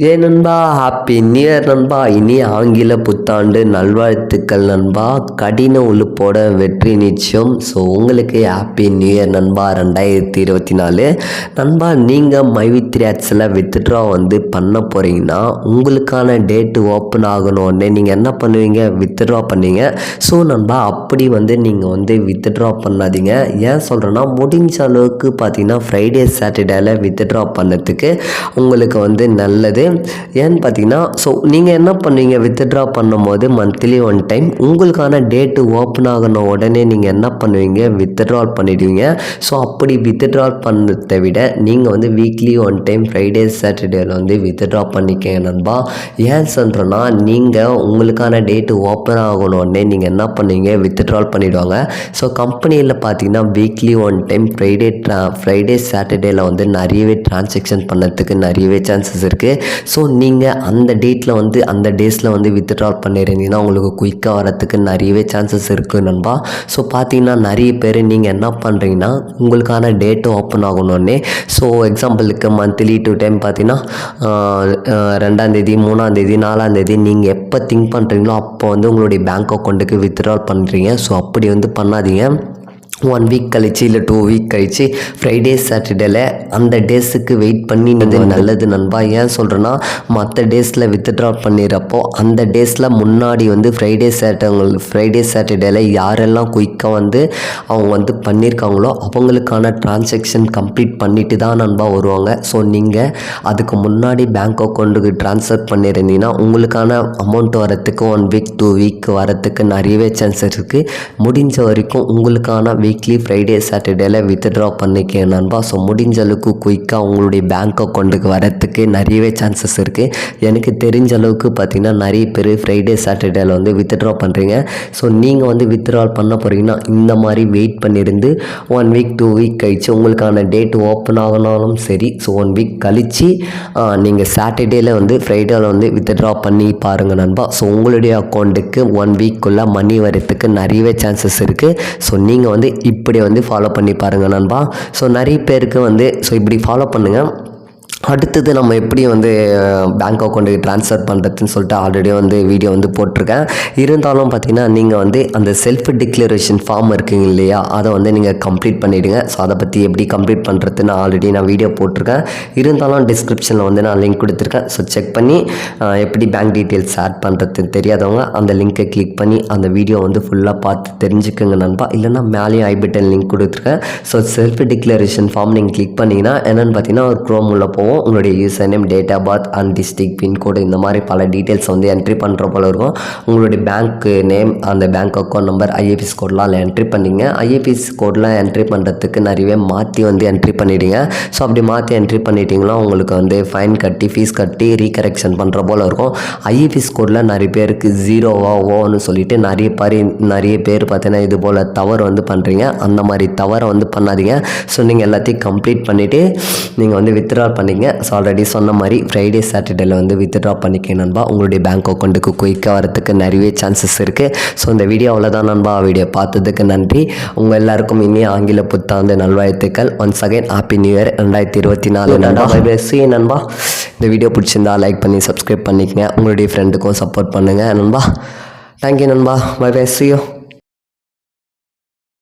ஏன் நண்பா, happy new year நண்பா. இனி ஆங்கில புத்தாண்டு நல்வாழ்த்துக்கள் நண்பா. கடின உழைப்போட வெற்றி நிச்சயம். ஸோ உங்களுக்கு ஹாப்பி நியூ இயர் நண்பா 2024 நண்பா. நீங்கள் மைவி3 ஆட்ஸில் வித்ட்ரா பண்ண போகிறீங்கன்னா உங்களுக்கான டேட்டு ஓப்பன் ஆகணுன்னே நீங்கள் என்ன பண்ணுவீங்க, வித்ட்ரா பண்ணீங்க. ஸோ நண்பா, அப்படி நீங்கள் வித்ட்ரா பண்ணாதீங்க. ஏன் சொல்கிறேன்னா, முடிஞ்ச அளவுக்கு பார்த்தீங்கன்னா ஃப்ரைடே சாட்டர்டேல வித்ட்ரா பண்ணதுக்கு உங்களுக்கு நல்லது. ஏன்னு பார்த்தீங்கன்னா, ஸோ நீங்கள் என்ன பண்ணுவீங்க, வித்ட்ரா பண்ணும்போது மந்த்லி ஒன் டைம் உங்களுக்கான டேட்டு ஓப்பன் ஆகின உடனே நீங்கள் என்ன பண்ணுவீங்க, வித்ட்ரால் பண்ணிடுவீங்க. ஸோ அப்படி வித்ட்ரால் பண்ணதை விட நீங்கள் வீக்லி ஒன் டைம் ஃப்ரைடே சாட்டர்டேல வித்ட்ரா பண்ணிக்கங்க நண்பா. ஏன் சொல்கிறேன்னா, நீங்கள் உங்களுக்கான டேட்டு ஓப்பன் ஆகணுன்னே நீங்கள் என்ன பண்ணுவீங்க, வித்ட்ரால் பண்ணிவிடுவாங்க. ஸோ கம்பெனியில் பார்த்தீங்கன்னா வீக்லி ஒன் டைம் ஃப்ரைடே சாட்டர்டேல நிறையவே டிரான்சாக்ஷன் பண்ணதுக்கு நிறையவே சான்சஸ் இருக்குது. ஸோ நீங்கள் அந்த டேட்டில் அந்த டேஸில் வித்ட்ரால் பண்ணியிருந்தீங்கன்னா உங்களுக்கு குயிக்காக வரத்துக்கு நிறையவே சான்சஸ் இருக்குது நண்பா. ஸோ பார்த்தீங்கன்னா நிறைய பேர் நீங்கள் என்ன பண்ணுறீங்கன்னா, உங்களுக்கான டேட்டு ஓப்பன் ஆகணுன்னே, ஸோ எக்ஸாம்பிளுக்கு மந்த்லி 2 டைம் பார்த்தீங்கன்னா 2ஆம் தேதி 3ஆம் தேதி 4ஆம் தேதி நீங்கள் எப்போ திங்க் பண்ணுறீங்களோ அப்போ உங்களுடைய பேங்க் அக்கௌண்ட்டுக்கு வித்ட்ரால் பண்ணுறீங்க. ஸோ அப்படி பண்ணாதீங்க. 1 வீக் கழிச்சு இல்லை 2 வீக் கழிச்சு ஃப்ரைடே சாட்டர்டேல அந்த டேஸுக்கு வெயிட் பண்ணி நல்லது நண்பா. ஏன் சொல்கிறேன்னா, மற்ற டேஸில் வித்ட்ரா பண்ணிடுறப்போ அந்த டேஸில் முன்னாடி ஃப்ரைடே சாட்டர்டேல யாரெல்லாம் குயிக்காக அவங்க பண்ணியிருக்காங்களோ அவங்களுக்கான டிரான்சாக்ஷன் கம்ப்ளீட் பண்ணிட்டு தான் நண்பா வருவாங்க. ஸோ நீங்கள் அதுக்கு முன்னாடி பேங்க் அக்கௌண்ட்டுக்கு ட்ரான்ஸ்ஃபர் பண்ணியிருந்தீங்கன்னா உங்களுக்கான அமௌண்ட் வரத்துக்கு 1 வீக் 2 வீக் வரத்துக்கு நிறையவே சான்சஸ் இருக்குது. முடிஞ்ச வரைக்கும் உங்களுக்கான வீக்லி ஃப்ரைடே சாட்டர்டேல வித்ட்ரா பண்ணிக்க நண்பா. ஸோ முடிஞ்ச அளவுக்கு குயிக்காக உங்களுடைய பேங்க் அக்கௌண்ட்டுக்கு வரத்துக்கு நிறையவே சான்சஸ் இருக்குது. எனக்கு தெரிஞ்ச அளவுக்கு பார்த்திங்கன்னா நிறைய பேர் ஃப்ரைடே சாட்டர்டேல வித்ட்ரா பண்ணுறீங்க. ஸோ நீங்கள் வித்ட்ரால் பண்ண போகிறீங்கன்னா இந்த மாதிரி வெயிட் பண்ணியிருந்து 1 வீக் 2 வீக் கழிச்சு உங்களுக்கான டேட் ஓப்பன் ஆகினாலும் சரி, ஸோ 1 வீக் கழித்து நீங்கள் சாட்டர்டேல ஃப்ரைடேல வித்ட்ரா பண்ணி பாருங்கள் நண்பா. ஸோ உங்களுடைய அக்கௌண்ட்டுக்கு 1 வீக்குள்ளே மணி வரத்துக்கு நிறையவே சான்சஸ் இருக்குது. ஸோ நீங்கள் இப்படி ஃபாலோ பண்ணி பாருங்கள் நண்பா. ஸோ நிறைய பேருக்கு ஸோ இப்படி ஃபாலோ பண்ணுங்கள். அடுத்தது நம்ம எப்படி பேங்க் அக்கௌண்ட்டுக்கு ட்ரான்ஸ்ஃபர் பண்ணுறதுன்னு சொல்லிட்டு ஆல்ரெடி வீடியோ போட்டிருக்கேன். இருந்தாலும் பார்த்தீங்கன்னா நீங்கள் அந்த செல்ஃப் டிக்ளரேஷன் ஃபார்ம் இருக்குங்க இல்லையா, அதை நீங்கள் கம்ப்ளீட் பண்ணிவிடுங்க. ஸோ அதை பற்றி எப்படி கம்ப்ளீட் பண்ணுறதுன்னு ஆல்ரெடி நான் வீடியோ போட்டிருக்கேன். இருந்தாலும் டிஸ்கிரிப்ஷனில் நான் லிங்க் கொடுத்துருக்கேன். ஸோ செக் பண்ணி எப்படி பேங்க் டீட்டெயில்ஸ் ஆட் பண்ணுறதுன்னு தெரியாதவங்க அந்த லிங்க்கை கிளிக் பண்ணி அந்த வீடியோ ஃபுல்லாக பார்த்து தெரிஞ்சுக்கோங்க நண்பா. இல்லைனா மேலேயும் ஐ பட்டன் லிங்க் கொடுத்துருக்கேன். ஸோ செல்ஃப் டிக்ளரேஷன் ஃபார்ம் நீங்கள் கிளிக் பண்ணிங்கன்னா என்னென்னு பார்த்தீங்கன்னா ஒரு க்ரோம் உள்ள போவோம். உங்களுடைய user name, date of birth and district, pincode, இந்த மாதிரி பல டீட்டெயில்ஸ் என்ட்ரி பண்ணுற போல இருக்கும். உங்களுடைய பேங்க் நேம், அந்த பேங்க் அக்கௌண்ட் நம்பர், ஐஎஃப்எஸ் கோடெலாம் அதில் என்ட்ரி பண்ணிங்க. ஐஎஃப்எஸ் கோடெலாம் என்ட்ரி பண்ணுறதுக்கு நிறையவே மாற்றி என்ட்ரி பண்ணிவிடுங்க. ஸோ அப்படி மாற்றி என்ட்ரி பண்ணிட்டீங்கன்னா உங்களுக்கு ஃபைன் கட்டி ஃபீஸ் கட்டி ரீகரெக்ஷன் பண்ணுற போல் இருக்கும். ஐஎஃப்எஸ் கோடில் நிறைய பேருக்கு 0வா ஓன்னு சொல்லிட்டு நிறைய பேர் பார்த்தீங்கன்னா இது போல் தவறு பண்ணுறீங்க. அந்த மாதிரி தவறை பண்ணாதீங்க. ஸோ நீங்கள் எல்லாத்தையும் கம்ப்ளீட் பண்ணிவிட்டு நீங்கள் வித்ட்ரா பண்ணிங்க. ஸோ ஆல்ரெடி சொன்ன மாதிரி ஃப்ரைடே சாட்டர்டேல வித்ட்ரா பண்ணிக்க நண்பா. உங்களுடைய பேங்க் அக்கௌண்ட்டுக்கு குயிக்காக வரத்துக்கு நிறையவே சான்சஸ் இருக்குது. ஸோ இந்த வீடியோ அவ்வளோதான் நண்பா. வீடியோ பார்த்ததுக்கு நன்றி. உங்கள் எல்லாருக்கும் இனி ஆங்கில புத்தாண்டு நல்வாழ்த்துக்கள். Once again happy new year 2024 நண்பா. பை சி நண்பா. இந்த வீடியோ பிடிச்சிருந்தா லைக் பண்ணி சப்ஸ்கிரைப் பண்ணிக்கங்க. உங்களுடைய ஃப்ரெண்டுக்கும் சப்போர்ட் பண்ணுங்கள் நண்பா. தேங்க்யூ நண்பா. Bye see you.